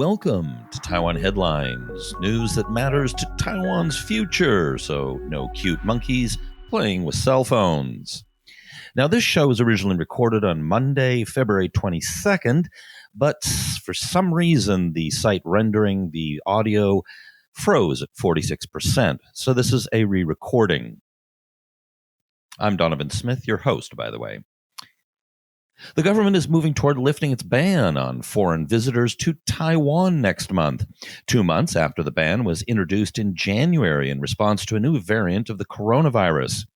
Welcome to Taiwan Headlines, news that matters to Taiwan's future, so no cute monkeys playing with cell phones. Now, this show was originally recorded on Monday, February 22nd, but for some reason, the site rendering the audio froze at 46%, so this is a re-recording. I'm Donovan Smith, your host, by the way. The government is moving toward lifting its ban on foreign visitors to Taiwan next month, 2 months after the ban was introduced in January in response to a new variant of the coronavirus.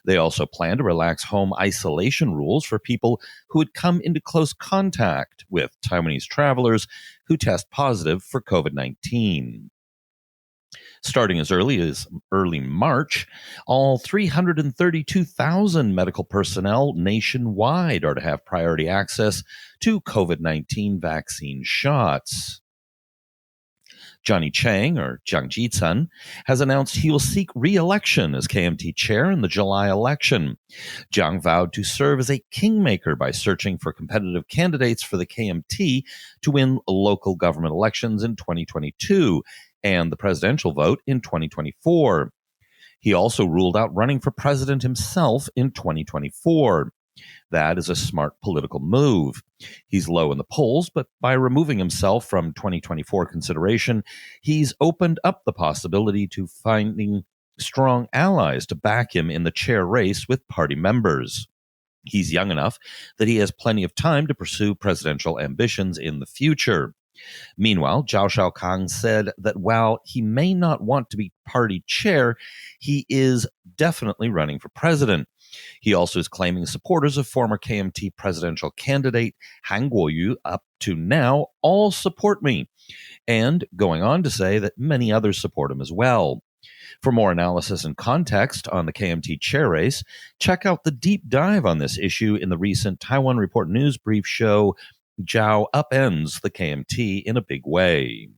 They also plan to relax home isolation rules for people who would come into close contact with Taiwanese travelers who test positive for COVID-19. Starting as early March, all 332,000 medical personnel nationwide are to have priority access to COVID-19 vaccine shots. Johnny Chiang, or Jiang Jitsun, has announced he will seek re-election as KMT chair in the July election. Jiang vowed to serve as a kingmaker by searching for competitive candidates for the KMT to win local government elections in 2022 and the presidential vote in 2024. He also ruled out running for president himself in 2024. That is a smart political move. He's low in the polls, but by removing himself from 2024 consideration, he's opened up the possibility to finding strong allies to back him in the chair race with party members. He's young enough that he has plenty of time to pursue presidential ambitions in the future. Meanwhile, Zhao Shaokang said that while he may not want to be party chair, he is definitely running for president. He also is claiming supporters of former KMT presidential candidate Han Kuo-yu up to now all support me, and going on to say that many others support him as well. For more analysis and context on the KMT chair race, check out the deep dive on this issue in the recent Taiwan Report News Brief show, Zhao upends the KMT in a big way.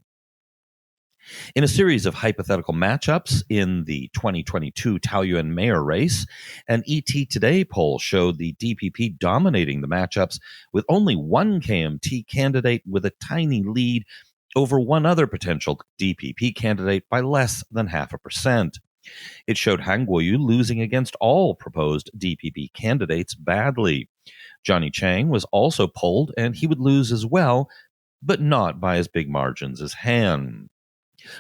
In a series of hypothetical matchups in the 2022 Taoyuan mayor race, an ET Today poll showed the DPP dominating the matchups with only one KMT candidate with a tiny lead over one other potential DPP candidate by less than 0.5%. It showed Han Kuo-yu losing against all proposed DPP candidates badly. Johnny Chiang was also polled, and he would lose as well, but not by as big margins as Han.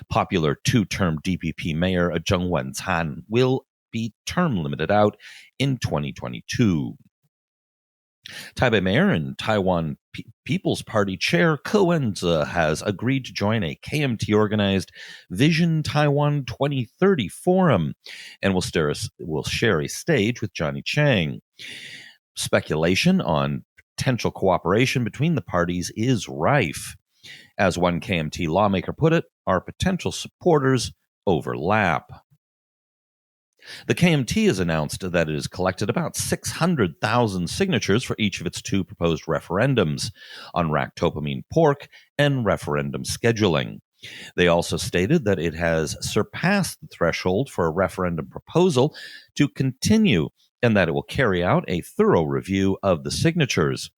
Popular two-term DPP mayor Zheng Wencan will be term limited out in 2022. Taipei Mayor and Taiwan People's Party Chair Ke Wen-je has agreed to join a KMT-organized Vision Taiwan 2030 forum and will share a stage with Johnny Chiang. Speculation on potential cooperation between the parties is rife. As one KMT lawmaker put it, our potential supporters overlap. The KMT has announced that it has collected about 600,000 signatures for each of its two proposed referendums on ractopamine pork and referendum scheduling. They also stated that it has surpassed the threshold for a referendum proposal to continue and that it will carry out a thorough review of the signatures.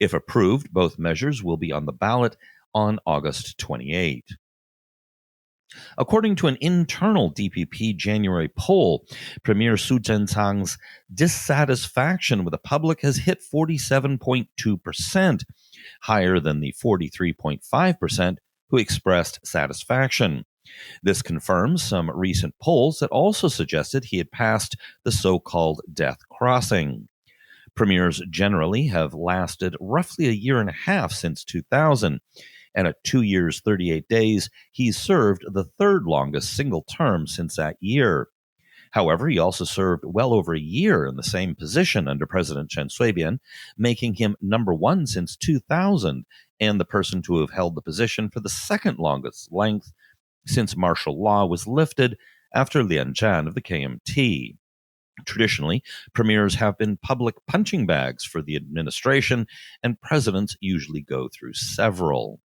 If approved, both measures will be on the ballot on August 28. According to an internal DPP January poll, Premier Su Zhensang's dissatisfaction with the public has hit 47.2%, higher than the 43.5% who expressed satisfaction. This confirms some recent polls that also suggested he had passed the so-called death crossing. Premiers generally have lasted roughly a year and a half since 2000, and at 2 years, 38 days, he's served the third longest single term since that year. However, he also served well over a year in the same position under President Chen Shui-bian, making him number one since 2000 and the person to have held the position for the second longest length since martial law was lifted after Lian Zhan of the KMT. Traditionally, premiers have been public punching bags for the administration, and presidents usually go through several.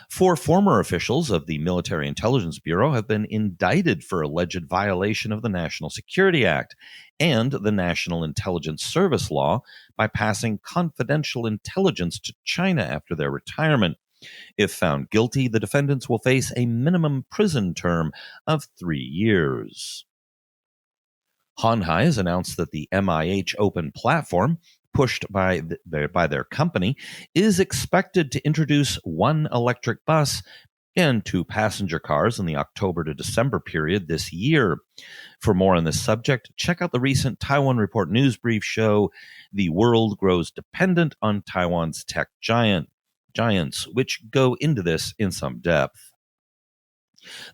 Four former officials of the Military Intelligence Bureau have been indicted for alleged violation of the National Security Act and the National Intelligence Service Law by passing confidential intelligence to China after their retirement. If found guilty, the defendants will face a minimum prison term of 3 years. Honhai has announced that the MIH Open platform, pushed by their company, is expected to introduce one electric bus and two passenger cars in the October to December period this year. For more on this subject, check out the recent Taiwan Report news brief show, The World Grows Dependent on Taiwan's Tech Giants, which go into this in some depth.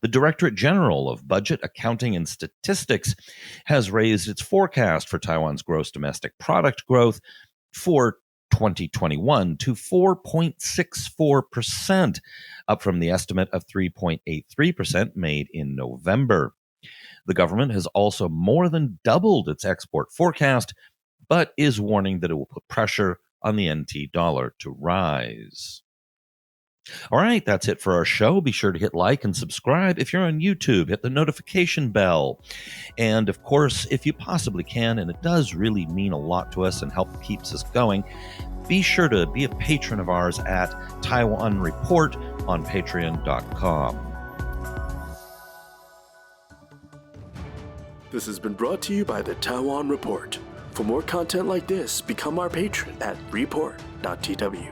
The Directorate General of Budget, Accounting, and Statistics has raised its forecast for Taiwan's gross domestic product growth for 2021 to 4.64%, up from the estimate of 3.83% made in November. The government has also more than doubled its export forecast, but is warning that it will put pressure on the NT dollar to rise. All right, that's it for our show. Be sure to hit like and subscribe. If you're on YouTube, hit the notification bell. And of course, if you possibly can, and it does really mean a lot to us and help keeps us going, be sure to be a patron of ours at Taiwan Report on patreon.com. This has been brought to you by the Taiwan Report. For more content like this, become our patron at report.tw.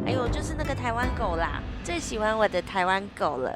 还有就是那个台湾狗啦，最喜欢我的台湾狗了。